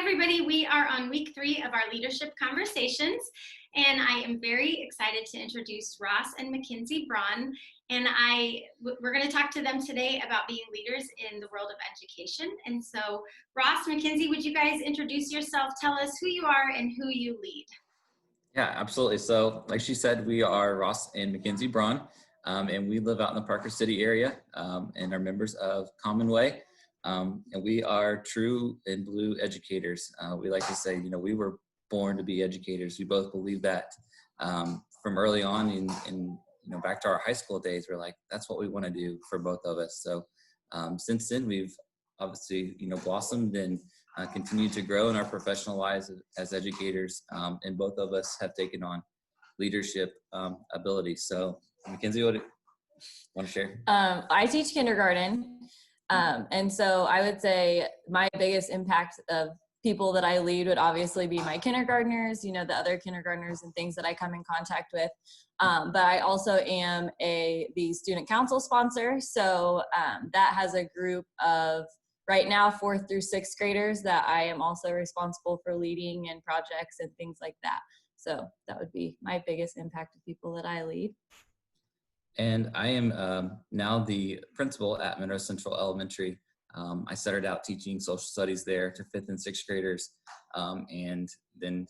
everybody. We are on week 3 of our leadership conversations, and I am very excited to introduce Ross and Mackenzie Braun. And we're going to talk to them today about being leaders in the world of education. And so, Ross, Mackenzie, would you guys introduce yourself? Tell us who you are and who you lead. Yeah, absolutely. So, like she said, we are Ross and Mackenzie Braun, and we live out in the Parker City area, and are members of Commonway. And we are true and blue educators. We like to say, we were born to be educators. We both believe that from early on in back to our high school days, we're like, that's what we want to do for both of us. So since then, we've obviously, blossomed and continued to grow in our professional lives as educators. And both of us have taken on leadership abilities. So Mackenzie, what do you want to share? I teach kindergarten. And so I would say my biggest impact of people that I lead would obviously be my kindergartners, the other kindergartners and things that I come in contact with. But I also am the student council sponsor. So that has a group of right now 4th through 6th graders that I am also responsible for leading and projects and things like that. So that would be my biggest impact of people that I lead. And I am now the principal at Monroe Central Elementary. I started out teaching social studies there to 5th and 6th graders, and then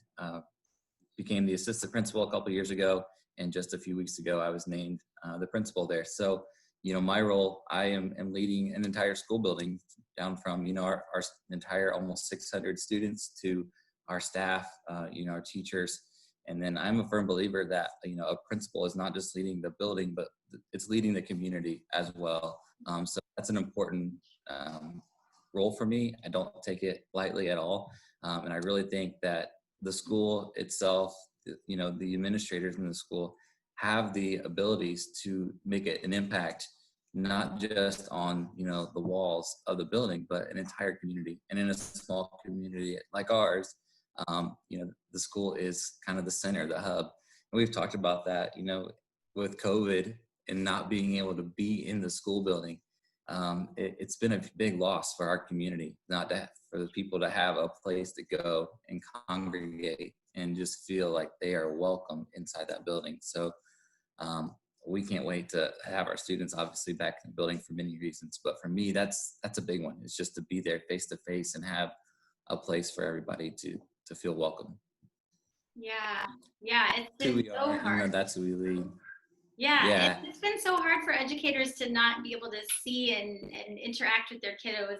became the assistant principal a couple years ago. And just a few weeks ago, I was named the principal there. So, my role, I am leading an entire school building down from, our entire almost 600 students to our staff, our teachers. And then I'm a firm believer that, a principal is not just leading the building, but it's leading the community as well. So that's an important role for me. I don't take it lightly at all. And I really think that the school itself, the administrators in the school have the abilities to make an impact, not just on, the walls of the building, but an entire community. And in a small community like ours, the school is kind of the center, the hub. And we've talked about that, with COVID and not being able to be in the school building. It's been a big loss for our community, for the people to have a place to go and congregate and just feel like they are welcome inside that building. So we can't wait to have our students obviously back in the building for many reasons. But for me, that's a big one. It's just to be there face to face and have a place for everybody to feel welcome. Yeah, it's been so hard. That's who we lead. Yeah. It's been so hard for educators to not be able to see and interact with their kiddos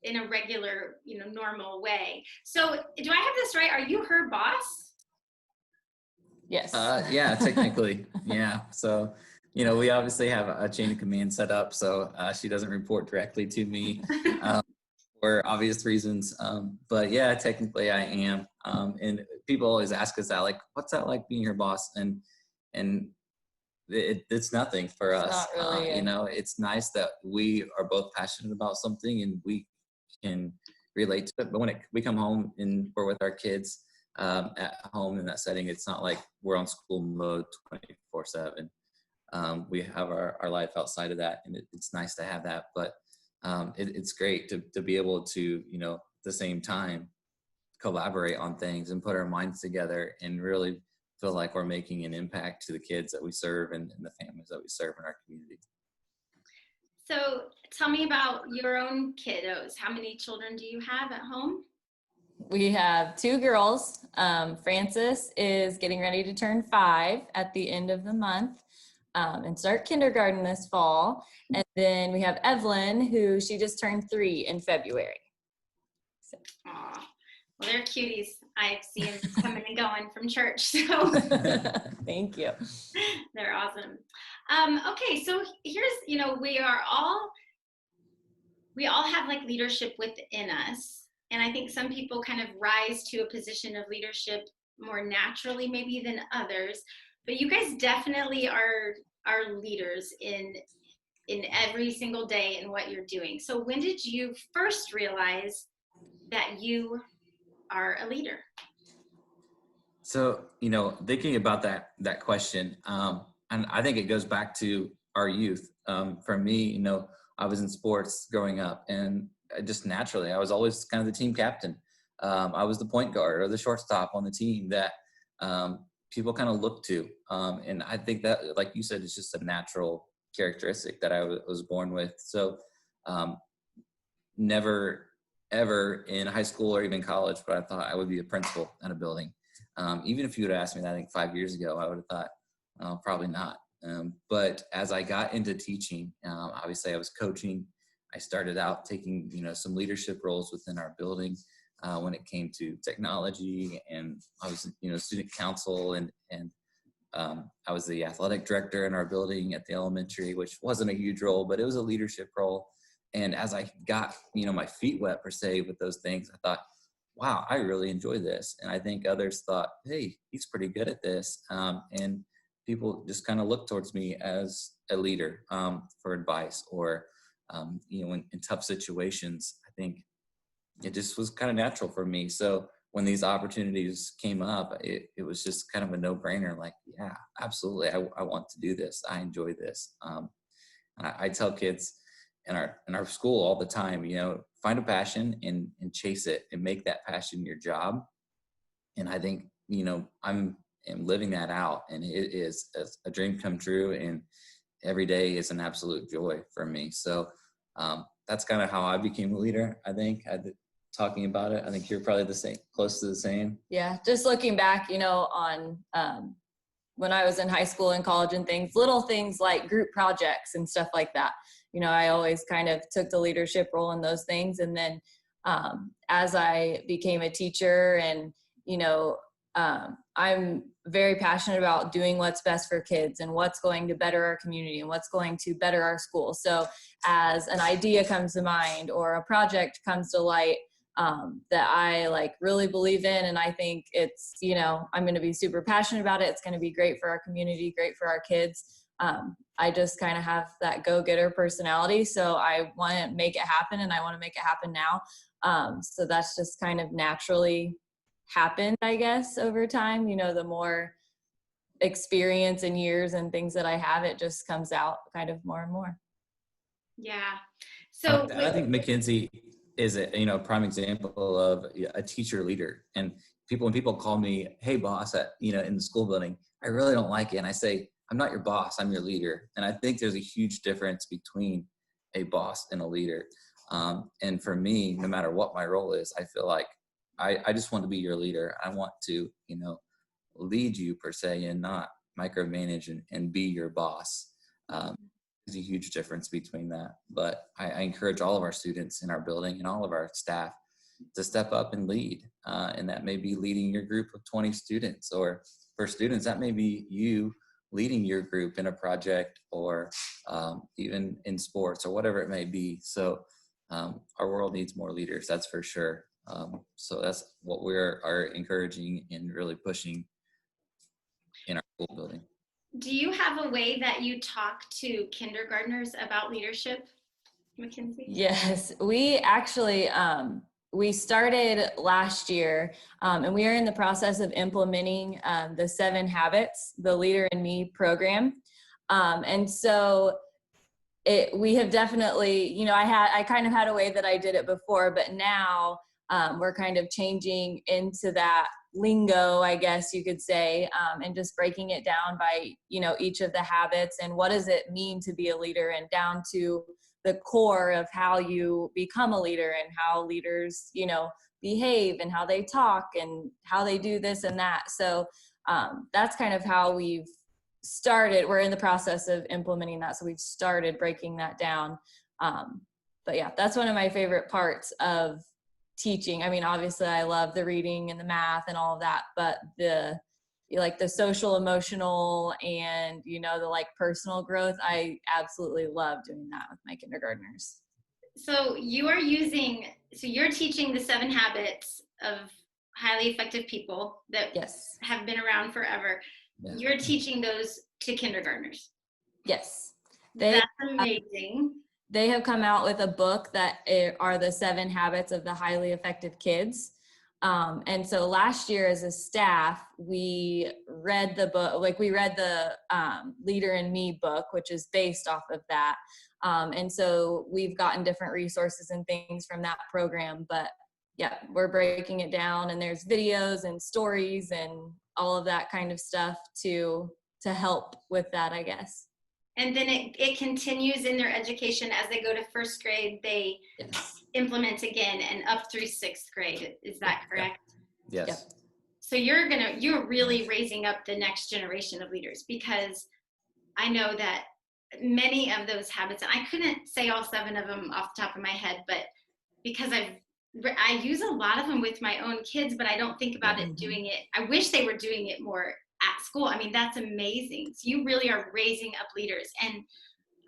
in a regular, normal way. So do I have this right? Are you her boss? Yes. Yeah, technically. Yeah. So, we obviously have a chain of command set up. So she doesn't report directly to me. For obvious reasons. But yeah, technically I am. And people always ask us that, like, what's that like being your boss? And it's nothing for us. Not really. It's nice that we are both passionate about something and we can relate to it. But when we come home and we're with our kids at home in that setting, it's not like we're on school mode 24/7. We have our life outside of that, and it's nice to have that. But it's great to be able to, at the same time, collaborate on things and put our minds together and really feel like we're making an impact to the kids that we serve and the families that we serve in our community. So tell me about your own kiddos. How many children do you have at home? We have 2 girls. Frances is getting ready to turn 5 at the end of the month. And start kindergarten this fall. And then we have Evelyn, who she just turned 3 in February. So. Aww. Well, they're cuties. I see them coming and going from church. So Thank you. They're awesome. Okay, so here's, we all have like leadership within us. And I think some people kind of rise to a position of leadership more naturally maybe than others. But you guys definitely are leaders in every single day in what you're doing. So when did you first realize that you are a leader? So, thinking about that question, and I think it goes back to our youth. For me, I was in sports growing up, and just naturally, I was always kind of the team captain. I was the point guard or the shortstop on the team that people kind of look to. And I think that, like you said, it's just a natural characteristic that I was born with. So um, never ever in high school or even college, but I thought I would be a principal at a building. Even if you would have asked me that, I think 5 years ago, I would have thought probably not. But as I got into teaching, obviously I was coaching. I started out taking, some leadership roles within our building when it came to technology, and I was, student council, and I was the athletic director in our building at the elementary, which wasn't a huge role, but it was a leadership role. And as I got, my feet wet per se with those things, I thought, wow, I really enjoy this. And I think others thought, hey, he's pretty good at this. And people just kind of looked towards me as a leader for advice, or, in tough situations. I think it just was kind of natural for me. So when these opportunities came up, it was just kind of a no-brainer. Like, yeah, absolutely, I want to do this. I enjoy this. And I tell kids in our school all the time, find a passion and chase it, and make that passion your job. And I think, am living that out, and it is a dream come true. And every day is an absolute joy for me. So that's kind of how I became a leader. I think talking about it, I think you're probably the same, close to the same. Yeah, just looking back, on when I was in high school and college and things, little things like group projects and stuff like that. I always kind of took the leadership role in those things. And then as I became a teacher, and, I'm very passionate about doing what's best for kids and what's going to better our community and what's going to better our school. So as an idea comes to mind or a project comes to light, that I really believe in, and I think it's, I'm going to be super passionate about it. It's going to be great for our community, great for our kids. I just kind of have that go-getter personality. So I want to make it happen, and I want to make it happen now. So that's just kind of naturally happened, I guess, over time. The more experience and years and things that I have, it just comes out kind of more and more. Yeah. So I think Mackenzie is a prime example of a teacher leader. And when people call me, hey boss, in the school building, I really don't like it. And I say, I'm not your boss, I'm your leader. And I think there's a huge difference between a boss and a leader. And for me, no matter what my role is, I feel like I just want to be your leader. I want to, lead you per se, and not micromanage and be your boss. There's a huge difference between that. But I encourage all of our students in our building and all of our staff to step up and lead. And that may be leading your group of 20 students, or for students, that may be you leading your group in a project, or even in sports, or whatever it may be. So our world needs more leaders, that's for sure. So that's what are encouraging and really pushing in our school building. do you have a way that you talk to kindergartners about leadership, Mackenzie? Yes, we actually, we started last year, and we are in the process of implementing the 7 Habits, the Leader in Me program. And so we have definitely, I kind of had a way that I did it before, but now we're kind of changing into that lingo, I guess you could say, and just breaking it down by, each of the habits and what does it mean to be a leader, and down to the core of how you become a leader and how leaders, behave and how they talk and how they do this and that. So that's kind of how we've started. We're in the process of implementing that. So we've started breaking that down. But yeah, that's one of my favorite parts of teaching. I mean, obviously I love the reading and the math and all of that, but the social, emotional, and, the personal growth, I absolutely love doing that with my kindergartners. So you're teaching the 7 habits of highly effective people that Yes. have been around forever. Yeah. You're teaching those to kindergartners. Yes. That's amazing. They have come out with a book that are the 7 habits of the highly effective kids. And so last year as a staff, we read the book, we read the Leader in Me book, which is based off of that. And so we've gotten different resources and things from that program, but yeah, we're breaking it down, and there's videos and stories and all of that kind of stuff to help with that, I guess. And then it continues in their education as they go to first grade, they Yes. implement again and up through sixth grade. Is that correct? Yes. Yep. So you're really raising up the next generation of leaders, because I know that many of those habits, and I couldn't say all 7 of them off the top of my head, but because I use a lot of them with my own kids, but I don't think about it doing it. I wish they were doing it more at school. I mean, that's amazing. So you really are raising up leaders. And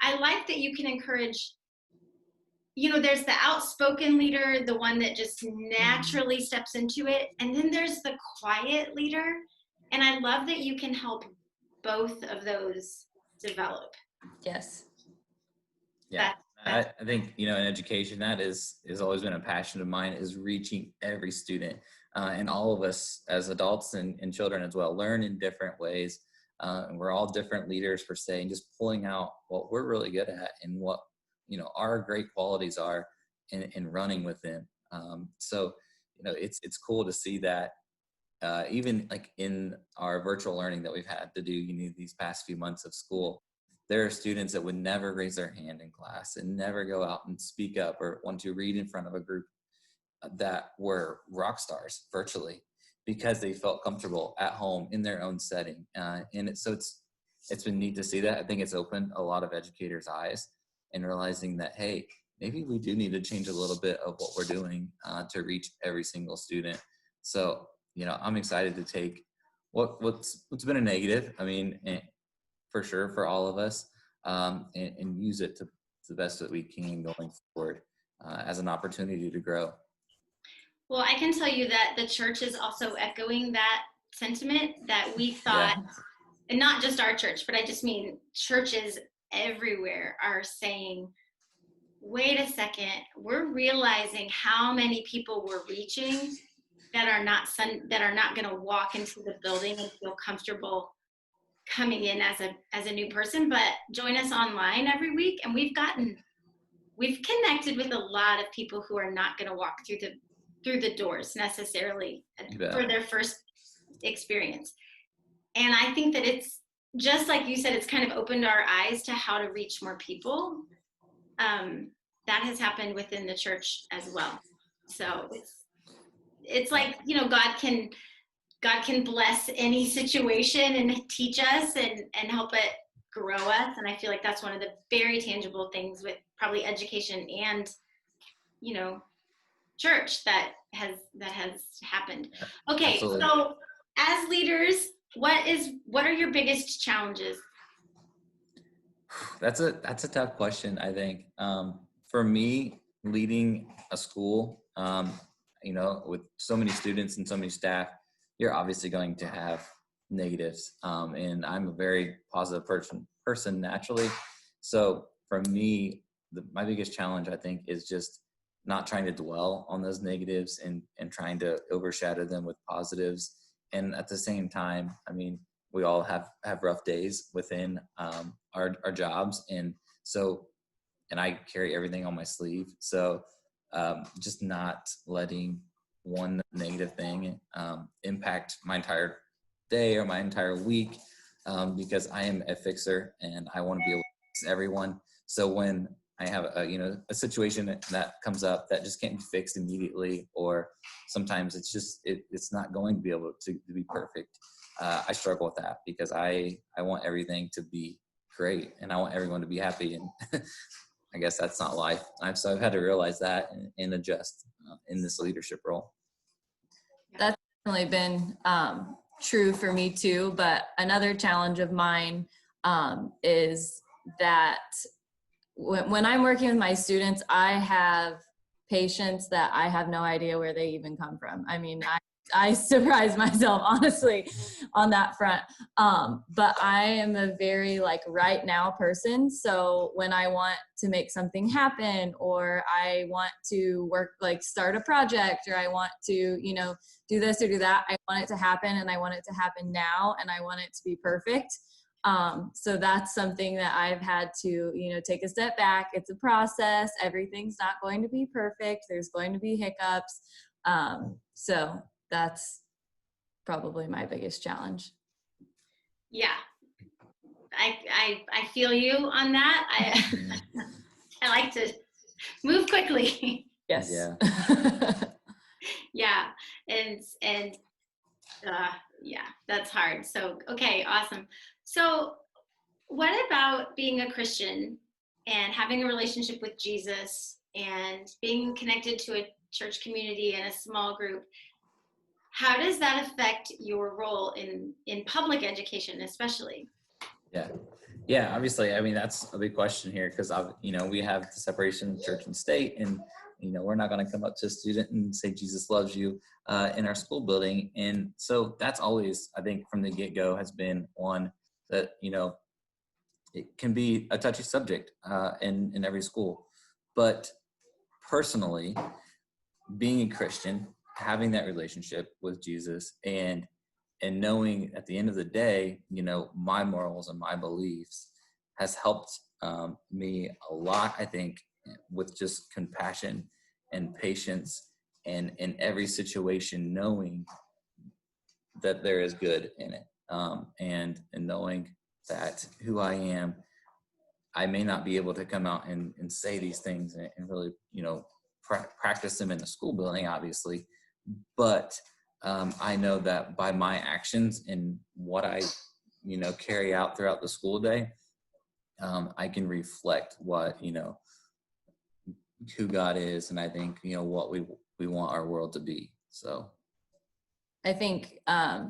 I like that you can encourage, there's the outspoken leader, the one that just naturally steps into it. And then there's the quiet leader. And I love that you can help both of those develop. Yes. Yeah. I think, in education, that is always been a passion of mine, is reaching every student, and all of us as adults and children as well learn in different ways. And we're all different leaders per se, and just pulling out what we're really good at and what, our great qualities are, and running with them. So, it's cool to see that, even like in our virtual learning that we've had to do, these past few months of school, there are students that would never raise their hand in class and never go out and speak up or want to read in front of a group, that were rock stars virtually, because they felt comfortable at home in their own setting. So it's been neat to see that. I think it's opened a lot of educators' eyes and realizing that, hey, maybe we do need to change a little bit of what we're doing to reach every single student. So, I'm excited to take what's been a negative, for sure, for all of us, and use it to the best that we can going forward, as an opportunity to grow. Well, I can tell you that the church is also echoing that sentiment, that we thought, and not just our church, but I just mean churches everywhere are saying, wait a second, we're realizing how many people we're reaching that are not going to walk into the building and feel comfortable coming in as a new person, but join us online every week. And we've connected with a lot of people who are not going to walk through the doors necessarily for their first experience. And I think that it's just like you said, it's kind of opened our eyes to how to reach more people. That has happened within the church as well. So it's like, God can bless any situation and teach us and help it grow us. And I feel like that's one of the very tangible things with probably education and, church that has happened. Okay. Absolutely. So as leaders, what are your biggest challenges? That's a tough question, I think. For me, leading a school, with so many students and so many staff, you're obviously going to have negatives. And I'm a very positive person naturally. So for me, my biggest challenge, I think, is just not trying to dwell on those negatives and trying to overshadow them with positives. And at the same time, we all have rough days within our jobs. And I carry everything on my sleeve. So just not letting one negative thing impact my entire day or my entire week, because I am a fixer and I want to be able to fix everyone. So when I have a situation that comes up that just can't be fixed immediately, or sometimes it's not going to be able to be perfect, I struggle with that, because I want everything to be great and I want everyone to be happy. And I guess that's not life. So I've had to realize that and adjust in this leadership role. That's definitely been true for me too. But another challenge of mine is that when I'm working with my students, I have patients that I have no idea where they even come from. I surprise myself, honestly, on that front. But I am a very right now person. So when I want to make something happen, or I want to work, start a project, or I want to, do this or do that, I want it to happen, and I want it to happen now, and I want it to be perfect. So that's something that I've had to, take a step back. It's a process. Everything's not going to be perfect. There's going to be hiccups. So that's probably my biggest challenge. Yeah. I feel you on that. I like to move quickly. Yes. Yeah. Yeah. And yeah, that's hard. So, okay, awesome. So what about being a Christian and having a relationship with Jesus and being connected to a church community and a small group? How does that affect your role in public education, especially? Yeah, obviously, I mean, that's a big question here because, we have the separation of church and state, and, we're not going to come up to a student and say Jesus loves you in our school building. And so that's always, I think, from the get-go has been one that, it can be a touchy subject in every school. But personally, being a Christian, having that relationship with Jesus and knowing at the end of the day, my morals and my beliefs has helped me a lot, I think, with just compassion and patience and in every situation, knowing that there is good in it, and knowing that who I am, I may not be able to come out and say these things and really, practice them in the school building, obviously. But I know that by my actions and what I, carry out throughout the school day, I can reflect what, who God is. And I think, what we want our world to be. So I think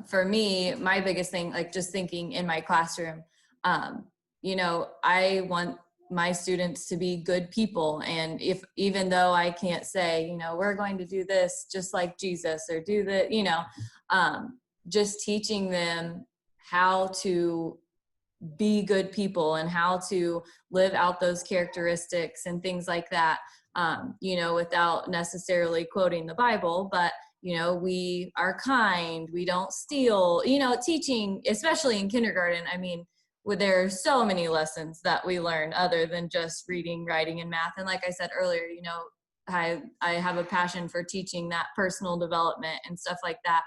for me, my biggest thing, like just thinking in my classroom, I want my students to be good people. And even though I can't say, we're going to do this just like Jesus or do the, just teaching them how to be good people and how to live out those characteristics and things like that, without necessarily quoting the Bible, but we are kind, we don't steal, teaching, especially in kindergarten. I mean, there are so many lessons that we learn other than just reading, writing, and math. And like I said earlier, I have a passion for teaching that personal development and stuff like that.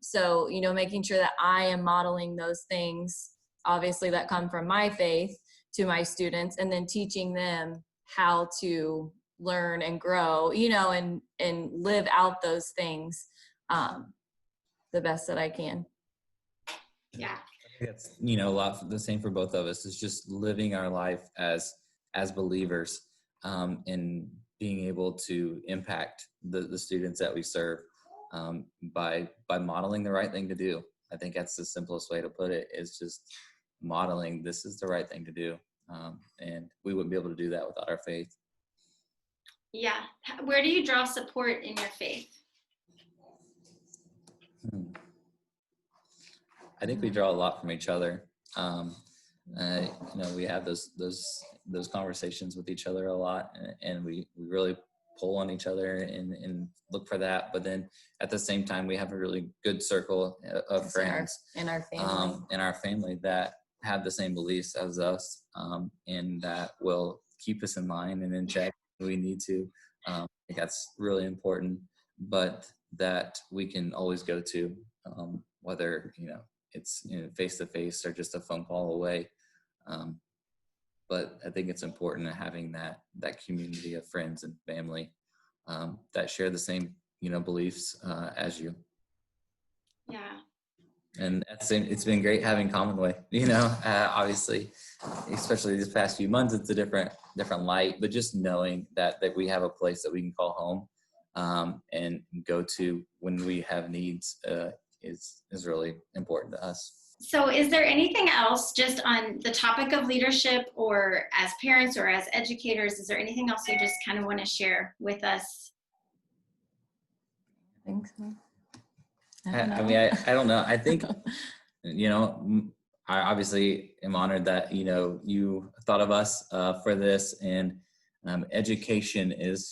So, making sure that I am modeling those things, obviously that come from my faith, to my students, and then teaching them how to learn and grow, and live out those things the best that I can. Yeah. It's, a lot the same for both of us. It's just living our life as believers, and being able to impact the students that we serve by modeling the right thing to do. I think that's the simplest way to put it, is just modeling this is the right thing to do. And we wouldn't be able to do that without our faith. Yeah. Where do you draw support in your faith? I think we draw a lot from each other. We have those conversations with each other a lot, and we really pull on each other and look for that. But then at the same time, we have a really good circle of friends in our family that have the same beliefs as us, and that will keep us in line and in check when we need to. I think that's really important, but that we can always go to, whether, it's face to face or just a phone call away. But I think it's important having that community of friends and family that share the same, beliefs as you. Yeah. And it's been great having Commonwealth, obviously, especially these past few months, it's a different light, but just knowing that we have a place that we can call home and go to when we have needs is really important to us. So is there anything else just on the topic of leadership, or as parents or as educators, is there anything else you just kind of want to share with us? I think so. I don't know. I think, I obviously am honored that, you thought of us for this, and education is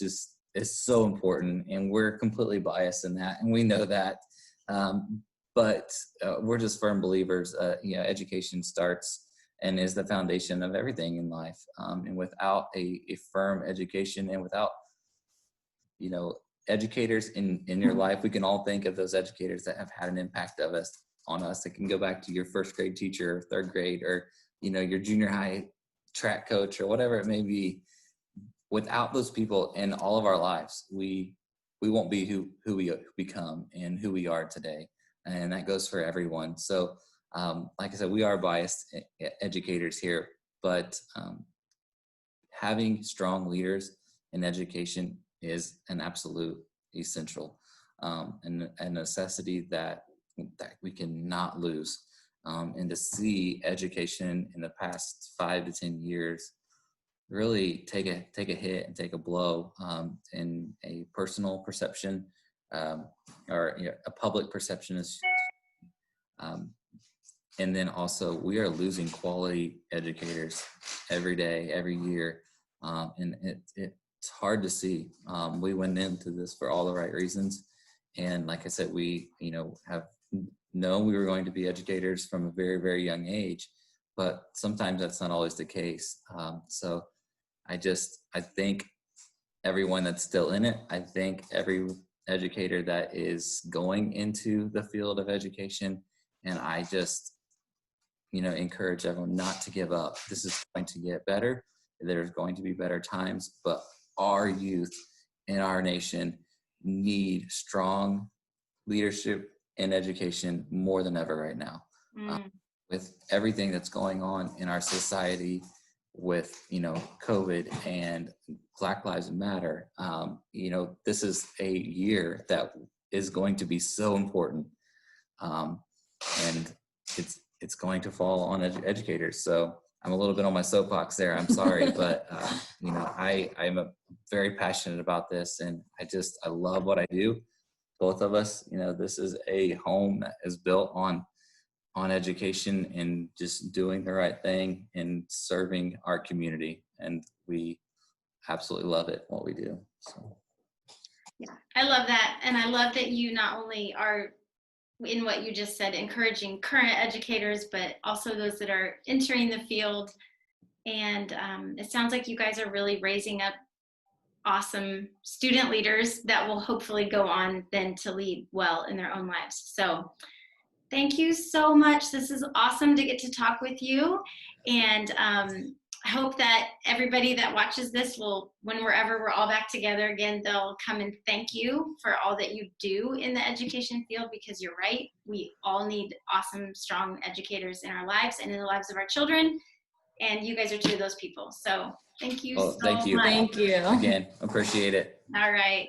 so important, and we're completely biased in that. And we know that, but we're just firm believers. Education starts and is the foundation of everything in life. And without a firm education, and without, educators in your life, we can all think of those educators that have had an impact on us. It can go back to your first grade teacher, third grade, or, your junior high track coach, or whatever it may be. Without those people in all of our lives, we won't be who we become and who we are today. And that goes for everyone. So, like I said, we are biased educators here, but having strong leaders in education is an absolute essential, and a necessity that we cannot lose. And to see education in the past 5 to 10 years really take a hit and take a blow, in a personal perception, or a public perception is, and then also we are losing quality educators every day, every year, and it's hard to see. We went into this for all the right reasons, and like I said, we have known we were going to be educators from a very, very young age, but sometimes that's not always the case. So I think everyone that's still in it, I think every educator that is going into the field of education, and I just, encourage everyone not to give up. This is going to get better. There's going to be better times, but our youth in our nation need strong leadership in education more than ever right now. With everything that's going on in our society, with COVID and Black Lives Matter, this is a year that is going to be so important, and it's going to fall on educators. So I'm a little bit on my soapbox there. I'm sorry, but I'm very passionate about this, and I love what I do. Both of us, this is a home that is built on education and just doing the right thing and serving our community. And we absolutely love it, what we do. So. Yeah, I love that. And I love that you not only are, in what you just said, encouraging current educators, but also those that are entering the field. And it sounds like you guys are really raising up awesome student leaders that will hopefully go on then to lead well in their own lives. So thank you so much. This is awesome to get to talk with you. And I hope that everybody that watches this will, whenever we're all back together again, they'll come and thank you for all that you do in the education field, because you're right. We all need awesome, strong educators in our lives and in the lives of our children. And you guys are two of those people. So thank you so Thank you. much. Thank you. Again, appreciate it. All right.